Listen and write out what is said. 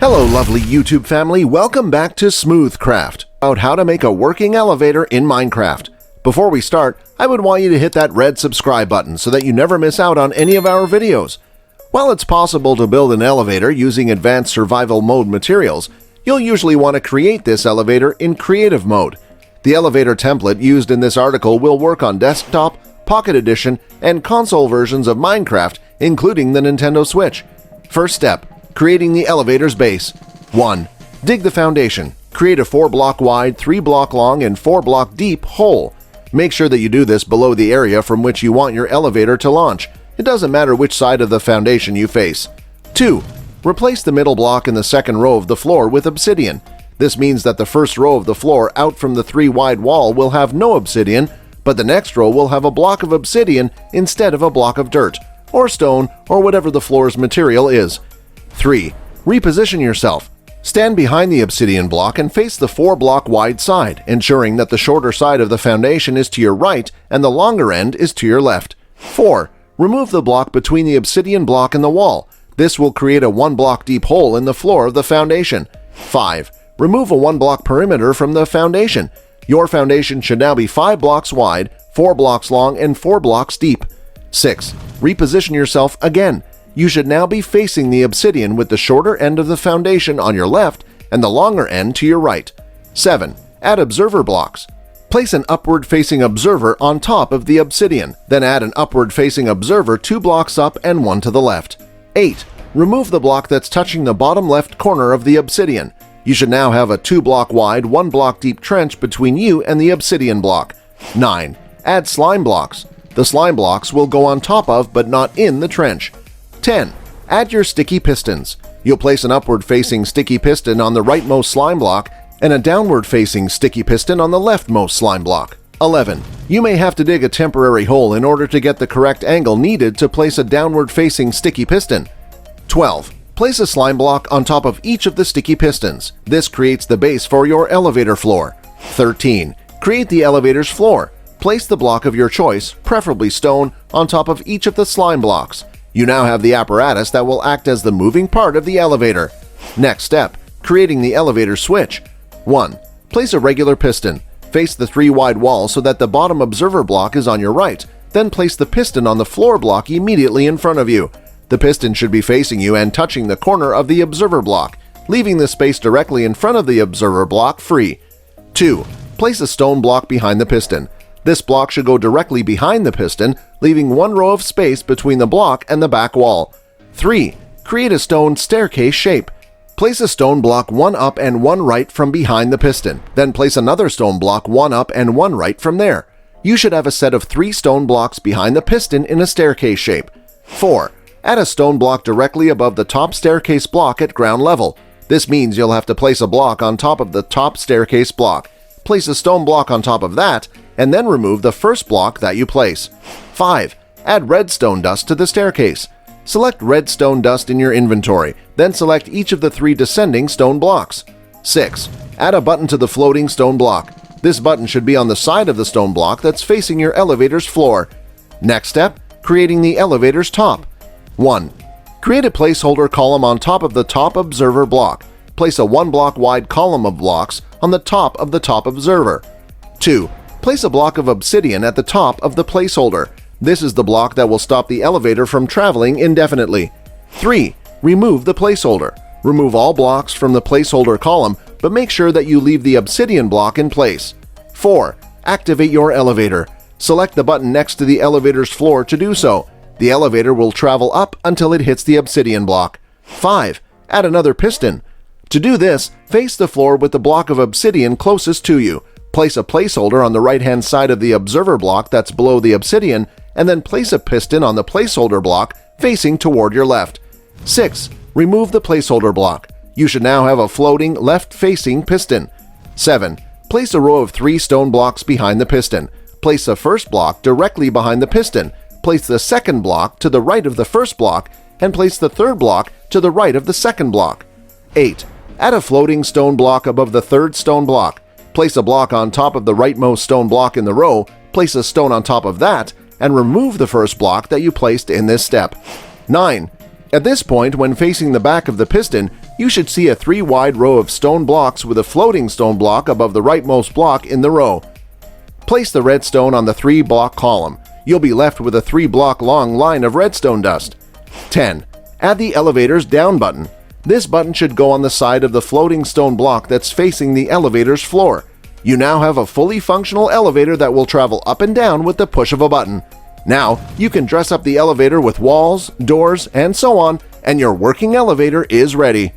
Hello lovely YouTube family, welcome back to Smoothcraft, about how to make a working elevator in Minecraft. Before we start, I would want you to hit that red subscribe button so that you never miss out on any of our videos. While it's possible to build an elevator using advanced survival mode materials, you'll usually want to create this elevator in creative mode. The elevator template used in this article will work on desktop, Pocket Edition, and console versions of Minecraft, including the Nintendo Switch. First step, creating the elevator's base. 1. Dig the foundation. Create a 4-block wide, 3-block long, and 4-block deep hole. Make sure that you do this below the area from which you want your elevator to launch. It doesn't matter which side of the foundation you face. 2. Replace the middle block in the second row of the floor with obsidian. This means that the first row of the floor out from the 3-wide wall will have no obsidian, but the next row will have a block of obsidian instead of a block of dirt, or stone, or whatever the floor's material is. 3. Reposition yourself. Stand behind the obsidian block and face the 4-block wide side, ensuring that the shorter side of the foundation is to your right and the longer end is to your left. 4. Remove the block between the obsidian block and the wall. This will create a 1-block deep hole in the floor of the foundation. 5. Remove a 1-block perimeter from the foundation. Your foundation should now be 5 blocks wide, 4 blocks long, and 4 blocks deep. 6. Reposition yourself again. You should now be facing the obsidian with the shorter end of the foundation on your left and the longer end to your right. 7. Add observer blocks. Place an upward-facing observer on top of the obsidian, then add an upward-facing observer 2 blocks up and 1 to the left. 8. Remove the block that's touching the bottom left corner of the obsidian. You should now have a 2-block wide, 1-block deep trench between you and the obsidian block. 9. Add slime blocks. The slime blocks will go on top of but not in the trench. 10. Add your sticky pistons. You'll place an upward-facing sticky piston on the rightmost slime block and a downward-facing sticky piston on the leftmost slime block. 11. You may have to dig a temporary hole in order to get the correct angle needed to place a downward-facing sticky piston. 12. Place a slime block on top of each of the sticky pistons. This creates the base for your elevator floor. 13. Create the elevator's floor. Place the block of your choice, preferably stone, on top of each of the slime blocks. You now have the apparatus that will act as the moving part of the elevator. Next step, creating the elevator switch. 1. Place a regular piston. Face the 3-wide wall so that the bottom observer block is on your right. Then place the piston on the floor block immediately in front of you. The piston should be facing you and touching the corner of the observer block, leaving the space directly in front of the observer block free. 2. Place a stone block behind the piston. This block should go directly behind the piston, leaving 1 row of space between the block and the back wall. 3. Create a stone staircase shape. Place a stone block 1 up and 1 right from behind the piston. Then place another stone block 1 up and 1 right from there. You should have a set of 3 stone blocks behind the piston in a staircase shape. 4. Add a stone block directly above the top staircase block at ground level. This means you'll have to place a block on top of the top staircase block. Place a stone block on top of that, and then remove the first block that you place. 5. Add redstone dust to the staircase. Select redstone dust in your inventory, then select each of the 3 descending stone blocks. 6. Add a button to the floating stone block. This button should be on the side of the stone block that's facing your elevator's floor. Next step, creating the elevator's top. 1. Create a placeholder column on top of the top observer block. Place a 1-block wide column of blocks on the top of the top observer. 2. Place a block of obsidian at the top of the placeholder. This is the block that will stop the elevator from traveling indefinitely. 3. Remove the placeholder. Remove all blocks from the placeholder column, but make sure that you leave the obsidian block in place. 4. Activate your elevator. Select the button next to the elevator's floor to do so. The elevator will travel up until it hits the obsidian block. 5. Add another piston. To do this, face the floor with the block of obsidian closest to you. Place a placeholder on the right-hand side of the observer block that's below the obsidian, and then place a piston on the placeholder block facing toward your left. 6. Remove the placeholder block. You should now have a floating left-facing piston. 7. Place a row of 3 stone blocks behind the piston. Place the first block directly behind the piston. Place the second block to the right of the first block, and place the third block to the right of the second block. 8. Add a floating stone block above the third stone block. Place a block on top of the rightmost stone block in the row, place a stone on top of that, and remove the first block that you placed in this step. 9. At this point, when facing the back of the piston, you should see a 3-wide row of stone blocks with a floating stone block above the rightmost block in the row. Place the redstone on the 3-block column. You'll be left with a 3-block long line of redstone dust. 10. Add the elevator's down button. This button should go on the side of the floating stone block that's facing the elevator's floor. You now have a fully functional elevator that will travel up and down with the push of a button. Now, you can dress up the elevator with walls, doors, and so on, and your working elevator is ready.